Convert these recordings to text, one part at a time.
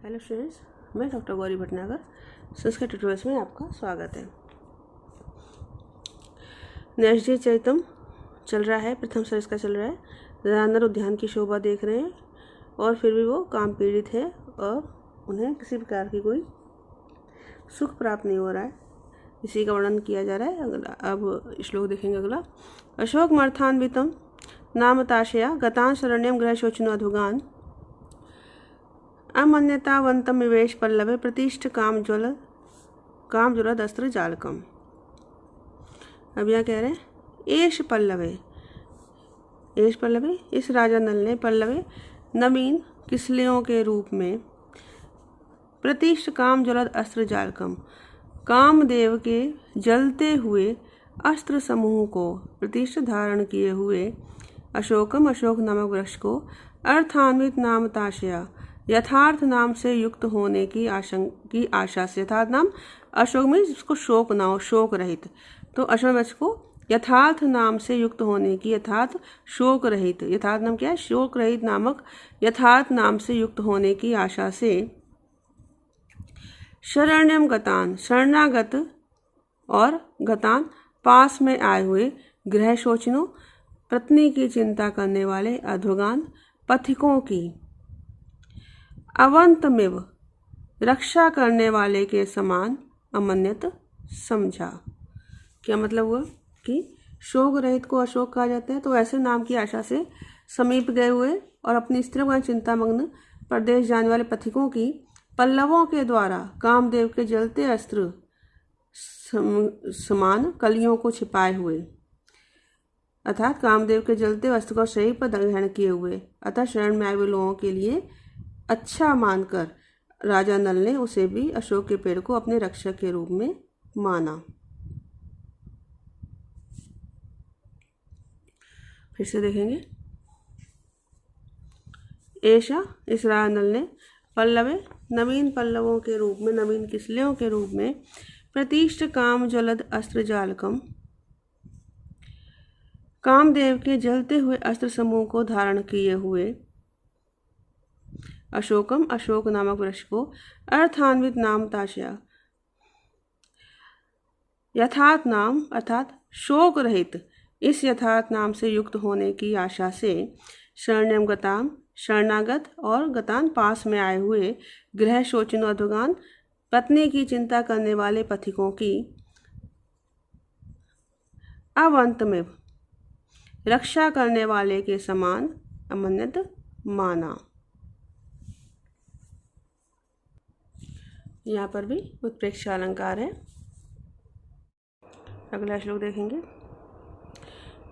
Hello students, मैं doctor Gauri Bhatnagar. Sanskrit tutorials में आपका स्वागत है। नैषधीय चरितम चल रहा है, प्रथम सर्ग का चल रहा है। रानर उद्यान की शोभा देख रहे हैं और फिर भी वो काम पीड़ित है और उन्हें किसी प्रकार की कोई सुख प्राप्त नहीं हो रहा है। इसी का वर्णन किया जा रहा है। अगला अब श्लोक देखेंगे। अगला अशोक मर्थान्वितम नाम ताशया गतान शरण्यम ग्रह शोचनो अधुगान अमन्यतावंतमिवेश पल्लवे प्रतिष्ठ काम ज्वलद अस्त्र जालकम। अब यहाँ कह रहे हैं एश पल्लवे इस राजा नल ने पल्लवे नवीन किसलियों के रूप में प्रतिष्ठ काम ज्वलद अस्त्र जालकम कामदेव के जलते हुए अस्त्र समूह को प्रतिष्ठ धारण किए हुए अशोक नामक वृक्ष को अर्थान्वित नाम ताशया यथार्थ नाम से युक्त होने की आशा से, यथार्थ नाम अशोक में जिसको शोक ना हो, शोक रहित, तो अशोक वृक्ष को यथार्थ नाम से युक्त होने की, अर्थात शोक रहित, यथार्थ नाम क्या है, शोक रहित नामक यथार्थ नाम से युक्त होने की आशा से शरण्यम गतान शरणागत और गतान पास में आए हुए गृह शोचनो पत्नी की चिंता करने वाले अधोगान पथिकों की अवंतमिव रक्षा करने वाले के समान अमन्यत समझा। क्या मतलब हुआ कि शोक रहित को अशोक कहा जाता है। तो ऐसे नाम की आशा से समीप गए हुए और अपनी स्त्रियों का चिंतामग्न प्रदेश जाने वाले पथिकों की पल्लवों के द्वारा कामदेव के जलते अस्त्र समान कलियों को छिपाए हुए, अर्थात कामदेव के जलते अस्त्र को शरीर पर ग्रहण किए हुए, अतः शरण में आए हुए लोगों के लिए अच्छा मानकर राजा नल ने उसे भी अशोक के पेड़ को अपने रक्षक के रूप में माना। फिर से देखेंगे। ऐसा इस राजा नल ने पल्लवे नवीन पल्लवों के रूप में, नवीन किसलियों के रूप में प्रतिष्ठ काम ज्वलद अस्त्र जालकम कामदेव के जलते हुए अस्त्र समूह को धारण किए हुए अशोक नामक वृक्ष को अर्थान्वित नाम ताशया यथार्थ नाम अर्थात शोक रहित इस यथार्थ नाम से युक्त होने की आशा से शरण्यम गताम शरणागत और गतान पास में आए हुए गृह शोचनो अधुगान पत्नी की चिंता करने वाले पथिकों की अवंत में रक्षा करने वाले के समान अमन्यत माना। यहाँ पर भी उत्प्रेक्ष अलंकार है। अगला श्लोक देखेंगे।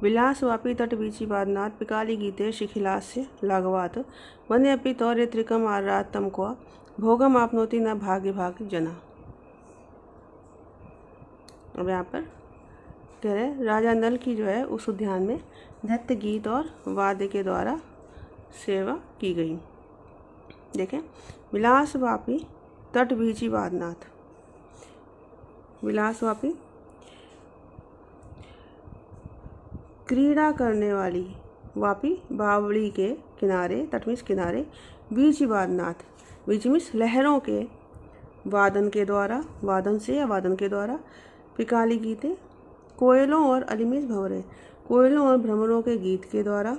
विलासवापी तटवीची वादनाथ पिकाली गीते शिखिलास्य लाघवात वन्य अपि तौर्य त्रिकम आर्रात तम क्वा भोगम आपनोति न भाग्य भाग्य जना। अब यहाँ पर कह रहे राजा नल की जो है उस उद्यान में नृत्य गीत और वाद्य के द्वारा सेवा की गई। देखें, विलासवापी तटवीची वादनाथ, विलासवापी क्रीड़ा करने वाली, वापी बावड़ी के किनारे, तट मीन्स किनारे, बीची वादनाथ, बीच मीन्स लहरों के वादन के द्वारा, वादन से या वादन के द्वारा, पिकाली गीते कोयलों और अलिमीस भंवरे, कोयलों और भ्रमरों के गीत के द्वारा,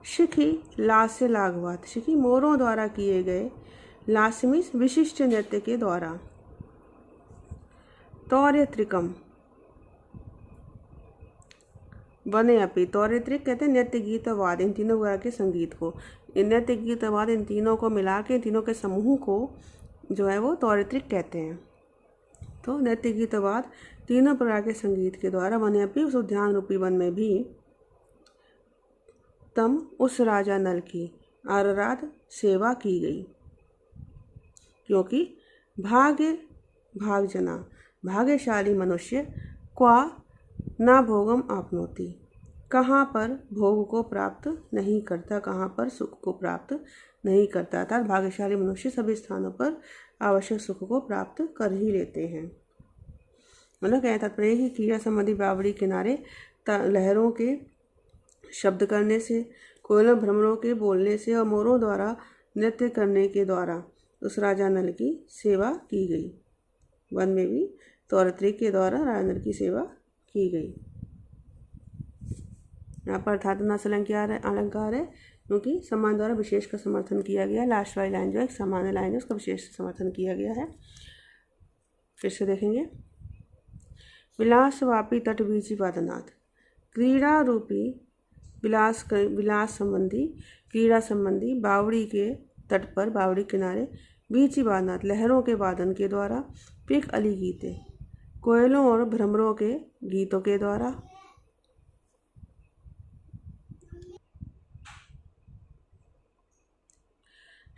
शिखी लास्य लाघवात, शिखी मोरों द्वारा किए गए, लास्य मीन्स विशिष्ट नृत्य के द्वारा, तौर्य त्रिकम बने अपी, तौर्य त्रिक कहते हैं नृत्य गीत और वाद, इन तीनों प्रकार के संगीत को, नृत्य गीत और वाद इन तीनों को मिला के, तीनों के समूह को जो है वो तौर्य त्रिक कहते हैं। तो नृत्य गीत और वाद तीनों प्रकार के संगीत के द्वारा बने अपी उस उद्यान रूपी वन में भी तम उस राजा नल की आराध सेवा की गई, क्योंकि भागजना भाग्यशाली मनुष्य क्वा ना भोगम आपनोति कहाँ पर भोग को प्राप्त नहीं करता, कहाँ पर सुख को प्राप्त नहीं करता, अर्थात भाग्यशाली मनुष्य सभी स्थानों पर आवश्यक सुख को प्राप्त कर ही लेते हैं। मतलब क्या तात्पर्य कि क्रीड़ा संबंधी बावड़ी किनारे लहरों के शब्द करने से, कोयलों भ्रमरों के बोलने से और मोरों द्वारा नृत्य करने के द्वारा उस राजा नल की सेवा की गई। वन में भी तौरतरीके के द्वारा राजा नल की सेवा की गई। यहाँ पर अर्थातनाश अलंकार है क्योंकि सम्मान द्वारा विशेष का समर्थन किया गया। लास्ट वाली लाइन जो है एक सामान्य लाइन है, उसका विशेष समर्थन किया गया है। फिर से देखेंगे। विलासवापी तट बीची वादनाथ, क्रीड़ा रूपी विलास संबंधी क्रीड़ा संबंधी बावड़ी के तट पर, बावड़ी किनारे, बीची वादनाथ लहरों के वादन के द्वारा, पिक अली गीते कोयलों और भ्रमरों के गीतों के द्वारा,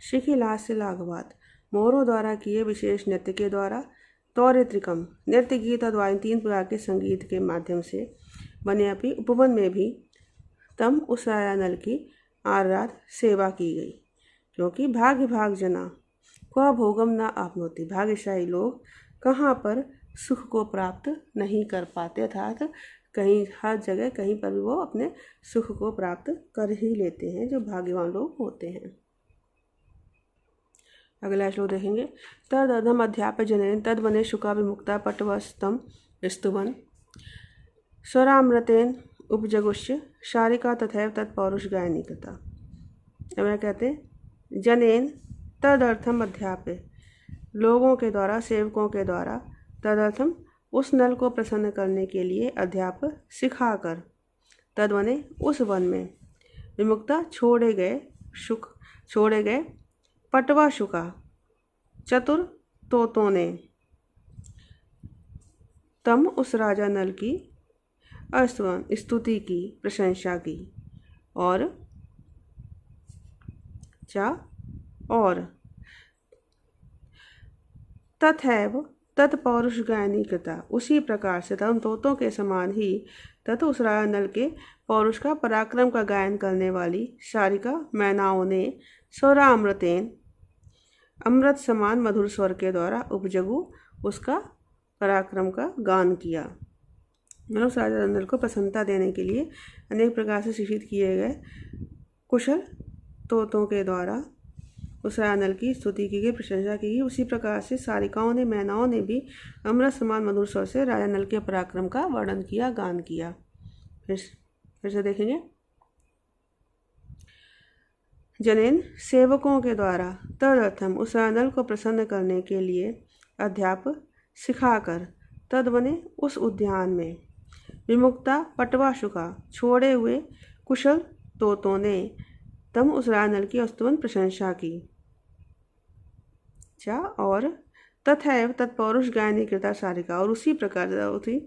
शिखी लास्य लाघवात मोरों द्वारा किए विशेष नृत्य के द्वारा, तौरित्रिकम नृत्य गीत और 3 प्रकार के संगीत के माध्यम से बने अपनी उपवन में भी तम उस राजा नल की आराध सेवा की गई। क्योंकि भाग्य भाग जना क्व भोगम न आपनोति, भाग्यशाली लोग कहाँ पर सुख को प्राप्त नहीं कर पाते, अर्थात कहीं हर जगह कहीं पर भी वो अपने सुख को प्राप्त कर ही लेते हैं, जो भाग्यवान लोग होते हैं। अगला श्लोक देखेंगे। तद अधम अध्यापय जनेन तद वने शुका विमुक्ता पटवस्तम स्तुवन स्वरामृतेन उपजगुष्य शारिका तथैव तत्पौरुष गायनी कृता। अब कहते हैं जनेन तदर्थम अध्यापय, लोगों के द्वारा, सेवकों के द्वारा, तदर्थम उस नल को प्रसन्न करने के लिए, अध्याप सिखाकर, तदवने उस वन में, विमुक्ता छोड़े गए, शुक छोड़े गए, पटवा शुका चतुर तोतों ने, तम उस राजा नल की अस्तवन स्तुति की, प्रशंसा की, और तथैव तत्पौरुष गायनी कृता, उसी प्रकार से तम तोतों के समान ही तत् उस राजा नल के पौरुष का, पराक्रम का गायन करने वाली शारिका मैनाओं ने स्वरामृतेन अमृत समान मधुर स्वर के द्वारा उपजगु उसका पराक्रम का गान किया। मतलब उस राजा नल को प्रसन्नता देने के लिए अनेक प्रकार से शिक्षित किए गए कुशल तोतों के द्वारा उस राजा नल की स्तुति की गई, प्रशंसा की गई। उसी प्रकार से सारिकाओं ने, मैनाओं ने भी अमृत समान मधुर स्वर से राजा नल के पराक्रम का वर्णन किया, गान किया। फिर से देखेंगे। जनेन सेवकों के द्वारा, तदर्थम उस राजा नल को प्रसन्न करने के लिए, अध्याप सिखाकर, तदवने उस उद्यान में, विमुक्ता पटवा शुका छोड़े हुए कुशल तोतों ने, तम उस राजा नल की स्तुवन प्रशंसा की। और तथैव तत्पौरुष गायनी कृता शारिका, और उसी प्रकार उसी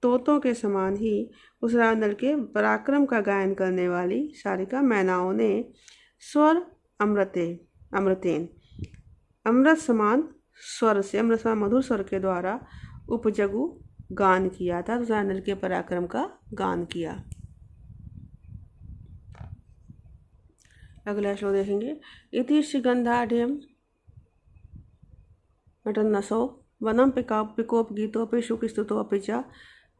तोतों के समान ही उस राजा नल के पराक्रम का गायन करने वाली शारिका मैनाओं ने स्वर अमृतेन अमृत समान स्वर से, अमृत समान मधुर स्वर के द्वारा उपजगु गान किया था, उस राजा नल के पराक्रम का गान किया। अगला श्लोक देखेंगे। इति श्रीगंधाढ़ नटन्नसौ वनम पिकोप गीतोपि शुक स्तुतोपि च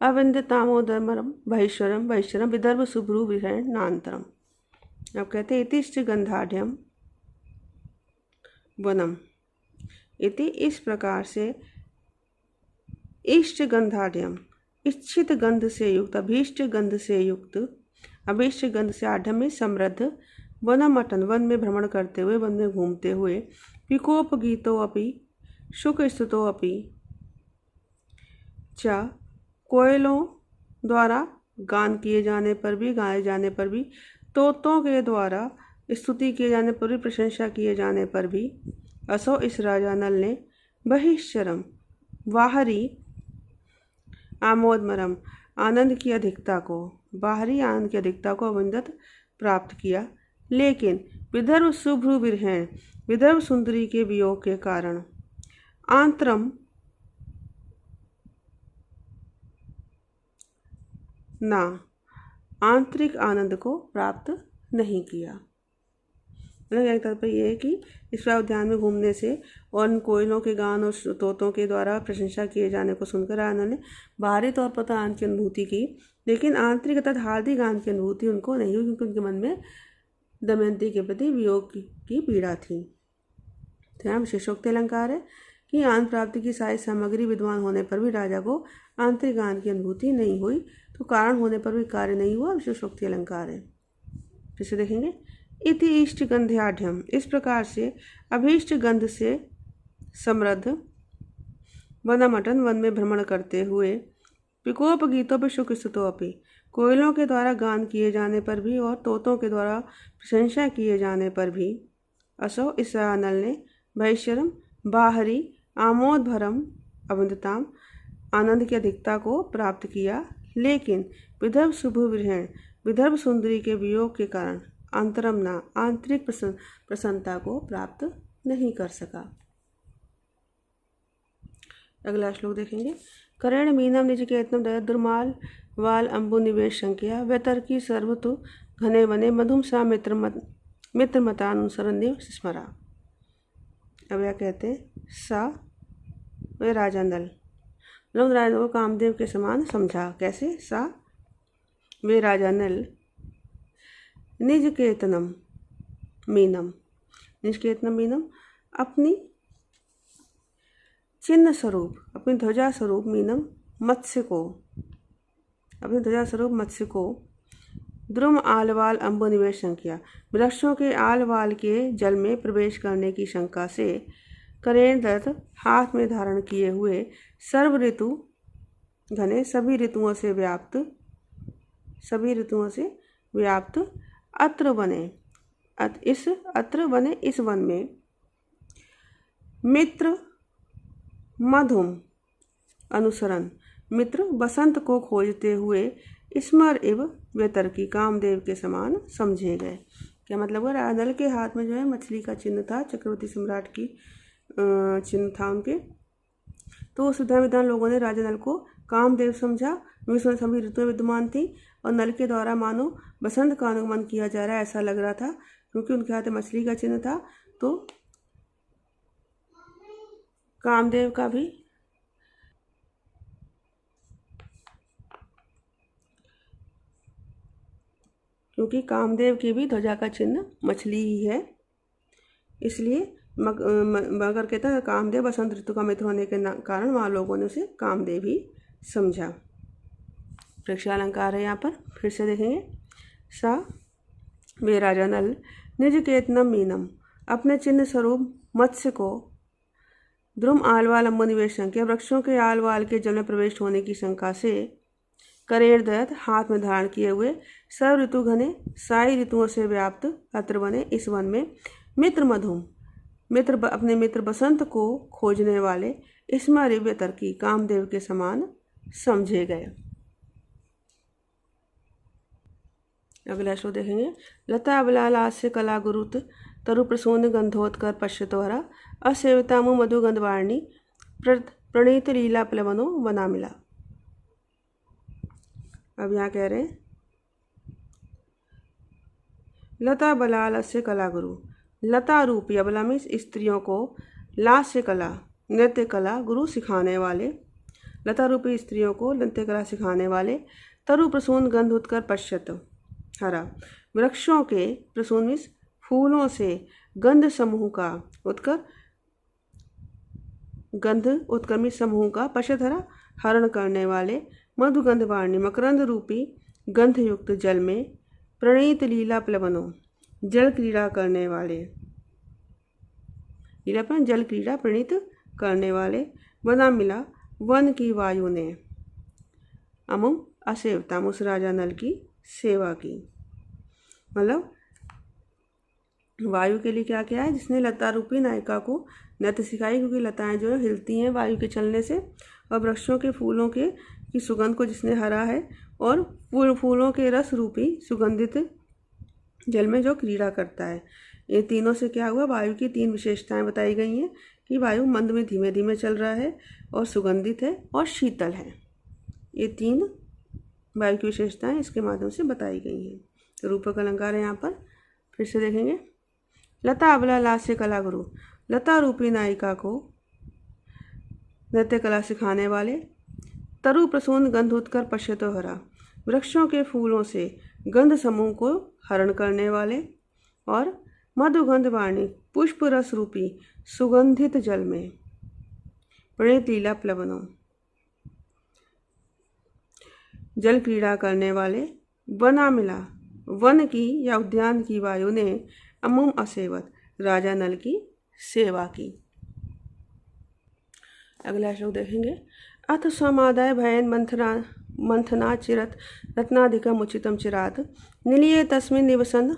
अविंदतामोदरमरम बहिश्वरम विदर्भ शुभ्रू विहरण नान्तरम। अब कहते हैं इति श्रीगंधाढ़ वनम, इति इस प्रकार से, इष्ट गंधाढ़ इच्छित गंध से युक्त, अभीष्ट गंध से युक्त, अभीष्ट गंध से आढ़ में समृद्ध, वनम अटन वन में भ्रमण करते हुए, वन में घूमते हुए, पिकोप गीतो अपि शुक स्तुतो अपि च कोयलों द्वारा गान किए जाने पर भी, गाए जाने पर भी, तोतों के द्वारा स्तुति किए जाने पर भी, प्रशंसा किए जाने पर भी, असो इस राजा नल ने बहिश्चरम बाहरी आमोदमरम आनंद की अधिकता को, बाहरी आनंद की अधिकता को अविंदत प्राप्त किया। लेकिन विदर्भ शुभ्रू विरहण, विदर्भ सुंदरी के वियोग के कारण, आंतरम ना आंतरिक आनंद को प्राप्त नहीं किया। मतलब एक तात्पर्य यह है कि इस उद्यान में घूमने से और उन कोयलों के गान और तोतों के द्वारा प्रशंसा किए जाने को सुनकर उन्होंने बाहरी तौर पर तो आनंद की अनुभूति की, लेकिन आंतरिक अर्थात हार्दिक आनंद की अनुभूति उनको नहीं हुई, क्योंकि उनके मन में दमयंती के प्रति वियोग की पीड़ा थी। तो यहाँ विशेषोक्ति अलंकार है कि आनंद प्राप्ति की सारी सामग्री विद्वान होने पर भी राजा को आंतरिक आनंद की अनुभूति नहीं हुई, तो कारण होने पर भी कार्य नहीं हुआ, विशेषोक्ति अलंकार है। फिर से देखेंगे, इति इष्ट गंध्याढ़, इस प्रकार से अभीष्ट गंध से समृद्ध वनमटन, वन में भ्रमण करते हुए, पिकोप गीतों पर शुक स्तुतोपि, कोयलों के द्वारा गान किए जाने पर भी और तोतों के द्वारा प्रशंसा किए जाने पर भी, असौ इस अनल ने भैश्वरम बाहरी आमोद भरम अवंतताम, आनंद की अधिकता को प्राप्त किया, लेकिन विदर्भ शुभ विरहण, विदर्भ सुंदरी के वियोग के कारण अंतरम ना, आंतरिक प्रसन्नता को प्राप्त नहीं कर सका। अगला श्लोक देखेंगे, करेण मीनम निज केतनम दय दुर्माल वाल अम्बु निवेश संख्या व्यतर्की सर्वतु घने वने मधुम सा मित्र मतानुसरण स्मरा। अब यह कहते हैं, सा वे राजा नल, राजा को कामदेव के समान समझा। कैसे? सा वे राजा नल निज केतनम मीनम, निज केतनम मीनम, अपनी चिन्ह स्वरूप, अपनी ध्वजा स्वरूप मीनम मत्स्य को, अपनी ध्वजा स्वरूप मत्स्य को द्रुम आलवाल अम्बु निवेश किया, वृक्षों के आलवाल के जल में प्रवेश करने की शंका से करेण दत्त हाथ में धारण किए हुए सर्व ऋतु घने, सभी ऋतुओं से व्याप्त अत्र वने, इस वन में मित्र मधुम अनुसरण, मित्र बसंत को खोजते हुए स्मर एव व्यतर्की, कामदेव के समान समझे गए। क्या मतलब है? राजा नल के हाथ में जो है मछली का चिन्ह था, चक्रवर्ती सम्राट की चिन्ह था उनके, तो सुधा विद्वान लोगों ने राजा नल को कामदेव समझा, क्योंकि सभी ऋतुएं विद्यमान थी और नल के द्वारा मानो बसंत का अनुगमन किया जा रहा है ऐसा लग रहा था, क्योंकि उनके हाथ में मछली का चिन्ह था। तो कामदेव का भी क्योंकि कामदेव की भी ध्वजा का चिन्ह मछली ही है, इसलिए मगर कहता है कामदेव बसंत ऋतु का मित्र होने के कारण वहाँ लोगों ने उसे कामदेव ही समझा। प्रेक्षा अलंकार है यहाँ पर, फिर से देखेंगे, सा वे राजा नल निज केतनम मीनम, अपने चिन्ह स्वरूप मत्स्य को द्रुम आलवाल अम्बु निवेश किया, वृक्षों के आलवाल के जल में प्रवेश होने की शंका से करेण दत्त हाथ में धारण किए हुए सर्व ऋतु घने, सारी ऋतुओं से व्याप्त अत्र वने, इस वन में मित्र मधुम, अपने मित्र बसंत को खोजने वाले स्मर व्यतर्की, कामदेव के समान समझे गए। अगला श्लोक देखेंगे, लता अबलालास्य कला गुरुत तरु प्रसून गंधोत्कर पश्यतोहरा असेवितामु मधु गंधवारिणी प्रणीत लीला प्लवनो वना मिला। अब यहाँ कह रहे हैं, लता बलालस्य कला गुरु, लता रूपी अबला में स्त्रियों को लास्य कला नृत्य कला गुरु सिखाने वाले, लता रूपी स्त्रियों को नृत्य कला सिखाने वाले, तरु प्रसून गंध उत्कर पश्यत हरा, वृक्षों के प्रसून में फूलों से गंध समूह का उत्क्रमित समूह का पश्यत हरा हरण करने वाले, मधुगंध वाणी मकरंद रूपी गंधयुक्त जल में प्रणीत लीला प्लवनों जल क्रीड़ा करने वाले, लीलापन जल क्रीड़ा प्रणीत करने वाले, वना मिला वन की वायु ने अमुम असेवता उस राजा नल की सेवा की। मतलब वायु के लिए क्या क्या है, जिसने लता रूपी नायिका को नृत्य सिखाई, क्योंकि लताएं जो है हिलती हैं वायु के चलने से, और वृक्षों के फूलों के की सुगंध को जिसने हरा है, और फूलों के रस रूपी सुगंधित जल में जो क्रीड़ा करता है। ये तीनों से क्या हुआ, वायु की तीन विशेषताएं बताई गई हैं कि वायु मंद में धीमे धीमे चल रहा है और सुगंधित है और शीतल है। ये तीन वायु की विशेषताएं इसके माध्यम से बताई गई हैं। तो रूपक अलंकार है यहाँ पर, फिर से देखेंगे, लता अबला लास्य कला गुरु, लता रूपी नायिका को नृत्य कला सिखाने वाले, तरु प्रसून गंध उत्कर पश्यतो हरा, वृक्षों के फूलों से गंध समूह को हरण करने वाले, और मधुगंध वाणी पुष्प रस रूपी सुगंधित जल में प्रणीत लीला प्लवनों। जल क्रीड़ा करने वाले वना मिला वन की या उद्यान की वायु ने अमुम असेवत राजा नल की सेवा की। अगला श्लोक देखेंगे। अथ समादाय भयन मंथना चिरत रत्नाधिकम उचितम चिरात निलिये तस्मिन् निवसन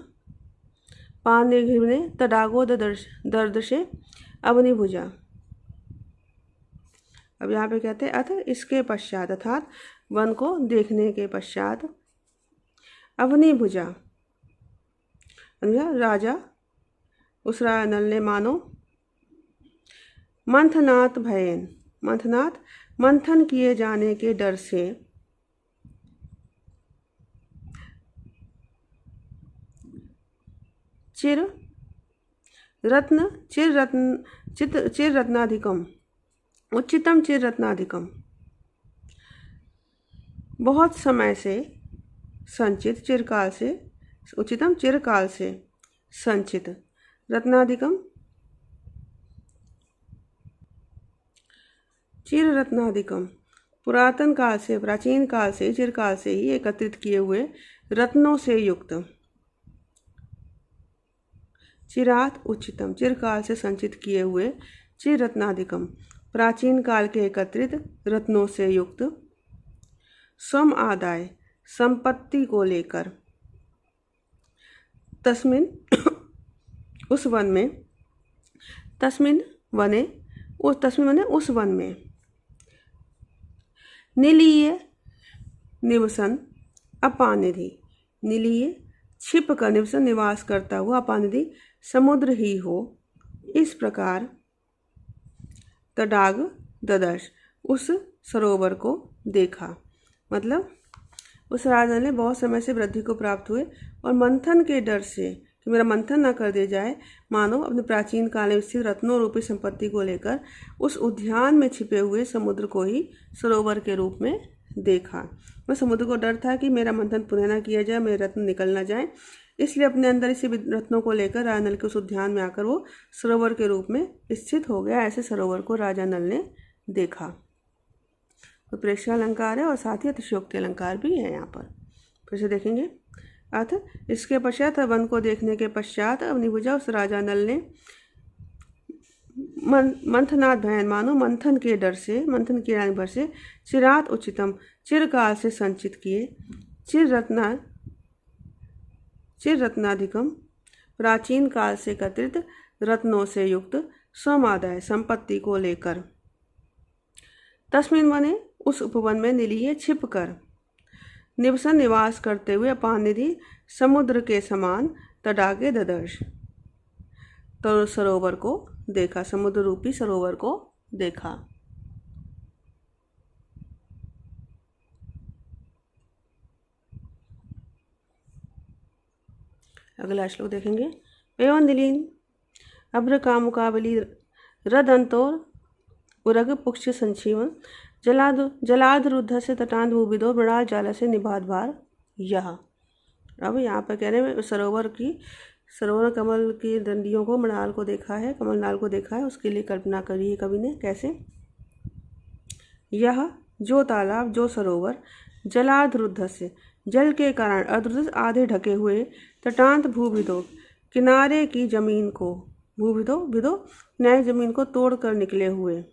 पानिघ्रिवने तडागो दर्दशे अवनिभुजा। अब यहाँ पे कहते हैं अथ इसके पश्चात अर्थात वन को देखने के पश्चात अवनिभुजा राजा उस नल ने मानो मंथनात् भयन मंथन किए जाने के डर से चिर रत्नाधिकम उच्चतम चिर रत्नाधिकम बहुत समय से संचित चिरकाल से उच्चतम चिरकाल से संचित रत्नाधिकम चिर रत्नाधिकम पुरातन काल से प्राचीन काल से चिरकाल से ही एकत्रित किए हुए रत्नों से युक्त चिरात उच्चतम चिरकाल से संचित किए हुए चिर रत्नाधिकम प्राचीन काल के एकत्रित रत्नों से युक्त सम आदाय संपत्ति को लेकर तस्मिन उस वन में तस्मिन वने उस वन में निलीय निवसन अपानिधि निलीय छिप कर निवसन निवास करता हुआ अपानिधि समुद्र ही हो इस प्रकार तडाग ददर्श उस सरोवर को देखा। मतलब उस राजा ने बहुत समय से वृद्धि को प्राप्त हुए और मंथन के डर से कि मेरा मंथन न कर दिया जाए मानो अपने प्राचीन काल में स्थित रत्नों रूपी संपत्ति को लेकर उस उद्यान में छिपे हुए समुद्र को ही सरोवर के रूप में देखा। मैं समुद्र को डर था कि मेरा मंथन पुनः न किया जाए, मेरे रत्न निकल न जाए, इसलिए अपने अंदर इसी रत्नों को लेकर राजा नल के उस उद्यान में आकर वो सरोवर के रूप में स्थित हो गया। ऐसे सरोवर को राजा नल ने देखा। तो प्रेक्षण अलंकार है और साथ ही अतिशयोक्ति अलंकार भी है यहाँ पर। फिर से देखेंगे। अथ इसके पश्चात वन को देखने के पश्चात अवनिभुजा उस राजा नल ने मंथनाथ भयन मानो मंथन के डर से मंथन के भर से चिरात उच्चतम चिरकाल से संचित किए चिर रत्नाधिकम प्राचीन काल से एकत्रित रत्नों से युक्त समादाय संपत्ति को लेकर तस्मिन वने उस उपवन में निलीय छिप कर निवसन निवास करते हुए अपानिधि समुद्र के समान तडागे ददर्श तो सरोवर को देखा, समुद्र रूपी सरोवर को देखा। अगला श्लोक देखेंगे। एवं दिलीन अभ्र का मुकाबली रदंतोर उरग पुक्ष संजीवन जलाद रुद्ध से तटांत भूविदो मृणाल जाला से निबाध भार यह। अब यहाँ पर कह रहे हैं सरोवर कमल की डंडियों को मृणाल को देखा है, कमल नाल को देखा है, उसके लिए कल्पना करी है कवि ने। कैसे? यह जो तालाब जो सरोवर जलाद रुद्ध से जल के कारण अर्धरुद्ध आधे ढके हुए तटांत भूविदो किनारे की जमीन को विदो न्याय जमीन को तोड़ कर निकले हुए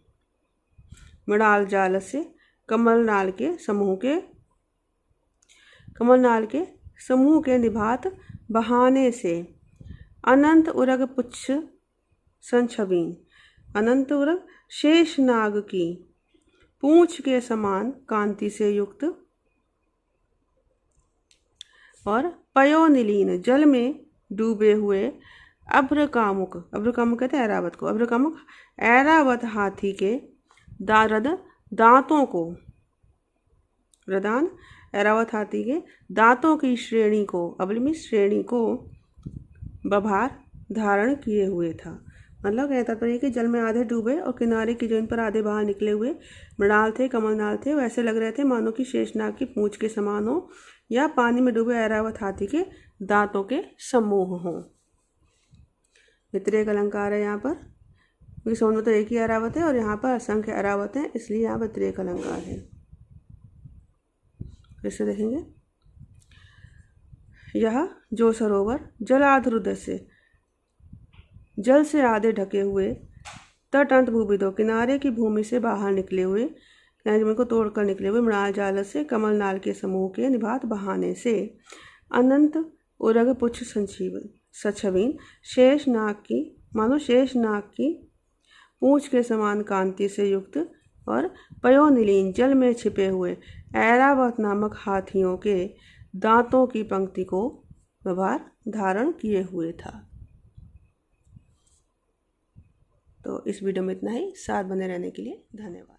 मृणाल जाल से कमल नाल के समूह के निभात बहाने से अनंत उरग पुच्छ संछबीन अनंत उरग शेष नाग की पूंछ के समान कांति से युक्त और पयोनिलीन जल में डूबे हुए अभ्र कामुक कहते हैं ऐरावत को, अभ्र कामुक ऐरावत हाथी के दांतों को रदान ऐरावत हाथी के दांतों की श्रेणी को बभार धारण किए हुए था। मतलब कहता था कि जल में आधे डूबे और किनारे की जमीन पर आधे बाहर निकले हुए मृणाल थे, कमलनाल थे, वैसे लग रहे थे मानो कि शेषनाग की पूंछ के समान हो या पानी में डूबे ऐरावत हाथी के दांतों के समूह हों। व्यतिरेक अलंकार है यहाँ पर, क्योंकि समुद्र में तो एक ही ऐरावत है और यहाँ पर असंख्य ऐरावत हैं, इसलिए यहाँ व्यतिरेक अलंकार है। फिर से देखेंगे, यह जो सरोवर जलाधरुद से, जल से आधे ढके हुए, तट अंत भूविदो, किनारे की भूमि से बाहर निकले हुए, यानी को तोड़कर निकले हुए, मृणाल जाल से, कमल नाल के समूह के निभात बहाने से, अनंत उरग पुच्छ सछवीन, शेष नाग की, मानो शेष नाग की पूंछ के समान कांति से युक्त और पयोनिलीन जल में छिपे हुए ऐरावत नामक हाथियों के दांतों की पंक्ति को व्यवहार धारण किए हुए था। तो इस वीडियो में इतना ही। साथ बने रहने के लिए धन्यवाद।